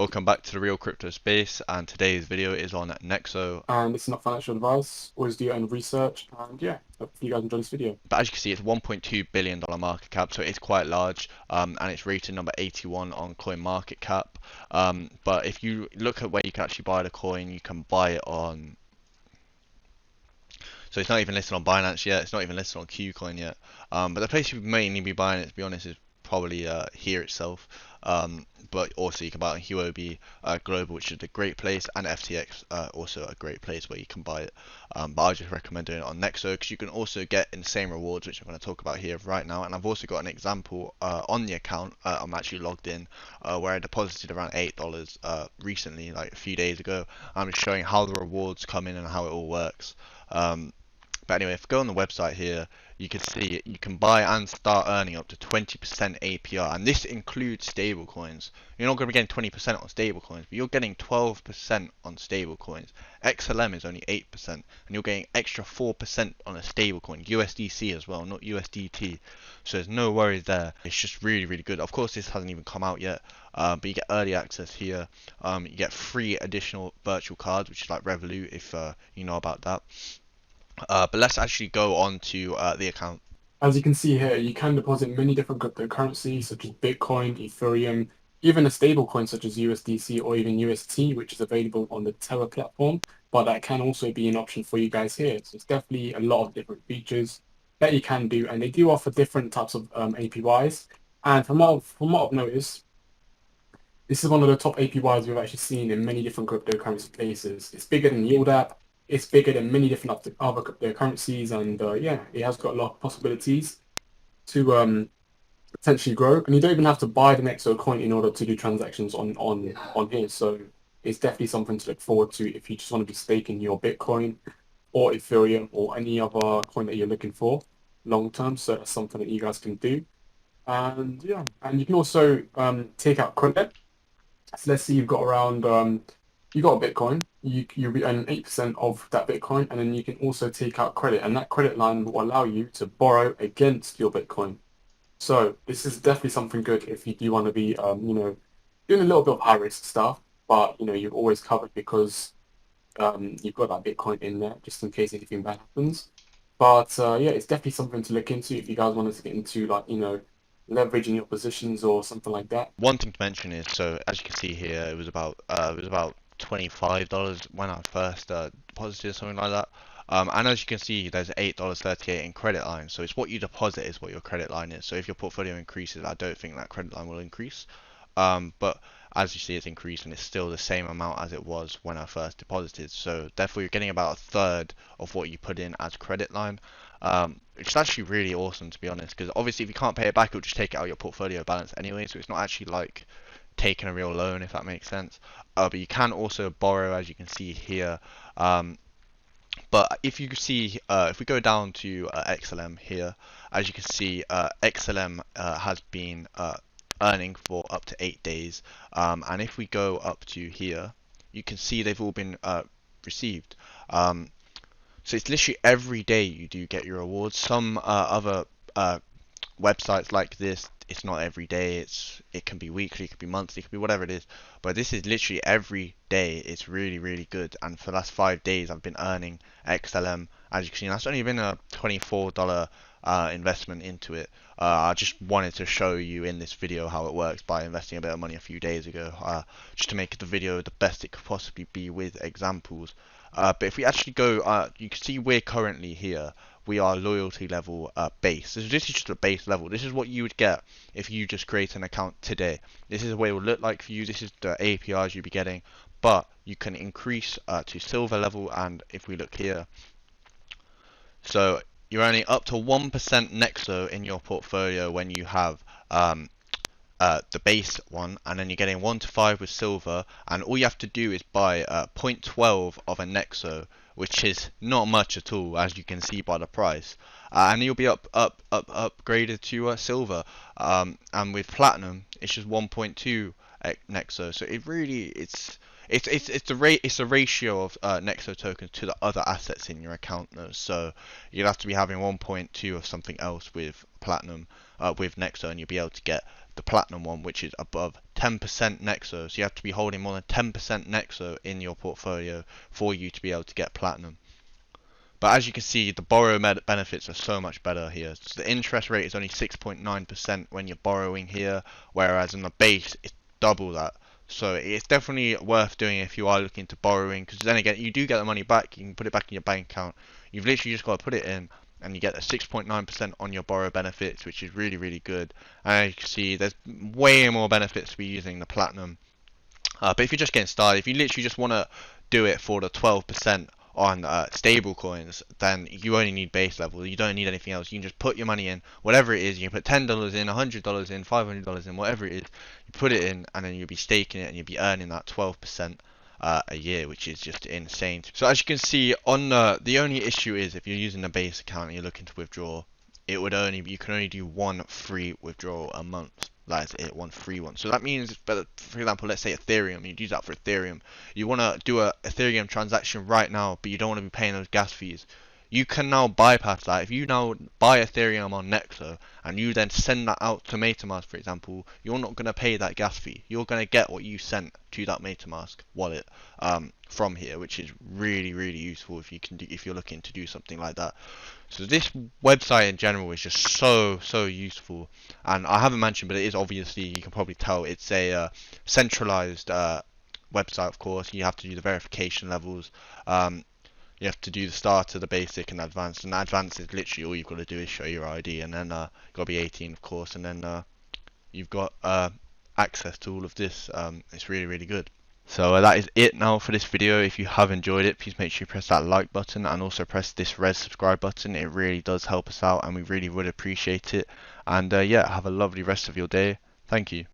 Welcome back to the Real Crypto Space, and today's video is on Nexo. And it's not financial advice. Always do your own research. And yeah, hopefully you guys enjoy this video. But as you can see, it's $1.2 billion market cap, so it's quite large, and it's rated number 81 on Coinmarketcap. But if you look at where you can actually buy the coin, you can buy it on. So it's not even listed on Binance yet. It's not even listed on KuCoin yet. But the place you mainly be buying it, to be honest, is probably here itself. But also you can buy it on Huobi Global, which is a great place, and FTX also a great place where you can buy it. But I just recommend doing it on Nexo because you can also get in the same rewards, which I'm going to talk about here right now. And I've also got an example on the account. I'm actually logged in where I deposited around $8 recently, like a few days ago. I'm just showing how the rewards come in and how it all works. But anyway, if you go on the website here, you can see you can buy and start earning up to 20% APR, and this includes stable coins. You're not going to be getting 20% on stable coins, but you're getting 12% on stable coins. XLM is only 8%, and you're getting extra 4% on a stable coin, USDC as well, not USDT. So there's no worries there. It's just really, really good. Of course, this hasn't even come out yet, but you get early access here. You get free additional virtual cards, which is like Revolut, if you know about that. But let's actually go on to the account. As you can see here, you can deposit many different cryptocurrencies such as Bitcoin, Ethereum, even a stable coin such as USDC or even UST, which is available on the Terra platform. But that can also be an option for you guys here. So it's definitely a lot of different features that you can do, and they do offer different types of APYs. And from what I've noticed, this is one of the top APYs we've actually seen in many different cryptocurrency places. It's bigger than Yield App. It's bigger than many different other cryptocurrencies, and yeah, it has got a lot of possibilities to potentially grow. And you don't even have to buy the NEXO coin in order to do transactions on here. So it's definitely something to look forward to if you just want to be staking your Bitcoin or Ethereum or any other coin that you're looking for long term. So that's something that you guys can do. And yeah, and you can also take out credit. So let's say you've got around you got a Bitcoin, you'll be earning 8% of that Bitcoin, and then you can also take out credit, and that credit line will allow you to borrow against your Bitcoin. So this is definitely something good if you do want to be doing a little bit of high risk stuff, but you've always covered because you've got that Bitcoin in there just in case anything bad happens. But yeah, it's definitely something to look into if you guys wanted to get into like leveraging your positions or something like that. One thing to mention is, so as you can see here, it was about $25 when I first deposited or something like that. And as you can see, there's $8.38 in credit line. So it's what you deposit is what your credit line is. So if your portfolio increases, I don't think that credit line will increase. But as you see, it's increased and it's still the same amount as it was when I first deposited. So therefore, you're getting about a third of what you put in as credit line. Which is actually really awesome, to be honest, because obviously if you can't pay it back, it'll just take it out of your portfolio balance anyway. So it's not actually like taking a real loan, if that makes sense. But you can also borrow, as you can see here. But if you see, if we go down to XLM here, as you can see, XLM has been earning for up to 8 days. And if we go up to here, you can see they've all been received. So it's literally every day you do get your rewards. Some other websites like this, it's not every day. It can be weekly, it can be monthly, it can be whatever it is. But this is literally every day. It's really, really good. And for the last 5 days, I've been earning XLM. As you can see, that's only been a $24 investment into it. I just wanted to show you in this video how it works by investing a bit of money a few days ago, just to make the video the best it could possibly be with examples. But if we actually go, you can see we're currently here. We are loyalty level base. So this is just a base level. This is what you would get if you just create an account today. This is what it will look like for you. This is the APRs you'll be getting. But you can increase to silver level, and if we look here, so you're earning up to 1% Nexo in your portfolio when you have the base one, and then you're getting 1 to 5 with silver, and all you have to do is buy 0.12 of a Nexo, which is not much at all, as you can see by the price, and you'll be upgraded to silver. And with platinum, it's just 1.2 Nexo. So it really it's a ratio of Nexo tokens to the other assets in your account though. So you'll have to be having 1.2 of something else with platinum with Nexo, and you'll be able to get the platinum one, which is above 10% NEXO. So you have to be holding more than 10% NEXO in your portfolio for you to be able to get platinum. But as you can see, the borrow benefits are so much better here. So the interest rate is only 6.9% when you're borrowing here, whereas in the base it's double that. So it's definitely worth doing if you are looking to borrowing, because then again, you do get the money back. You can put it back in your bank account. You've literally just got to put it in, and you get a 6.9% on your borrow benefits, which is really, really good. And as you can see, there's way more benefits to be using the platinum. But if you're just getting started, if you literally just want to do it for the 12% on stable coins, then you only need base level. You don't need anything else. You can just put your money in, whatever it is. You can put $10 in, $100 in, $500 in, whatever it is. You put it in, and then you'll be staking it, and you'll be earning that 12% a year, which is just insane. So as you can see, on the only issue is if you're using a base account and you're looking to withdraw, you can only do one free withdrawal a month. That is it, one free one. So that means, for example, let's say Ethereum, you'd use that for Ethereum. You want to do a Ethereum transaction right now, but you don't want to be paying those gas fees. You can now bypass that. If you now buy Ethereum on Nexo and you then send that out to MetaMask, for example, you're not going to pay that gas fee. You're going to get what you sent to that MetaMask wallet from here, which is really, really useful if you're looking to do something like that. So this website in general is just so useful, and I haven't mentioned, but it is obviously, you can probably tell, it's a centralized website. Of course, you have to do the verification levels. You have to do the starter, the basic, and advanced. And advanced is literally all you've got to do is show your ID, and then got to be 18, of course, and then you've got access to all of this. It's really, really good. So that is it now for this video. If you have enjoyed it, please make sure you press that like button and also press this red subscribe button. It really does help us out, and we really would appreciate it. And yeah, have a lovely rest of your day. Thank you.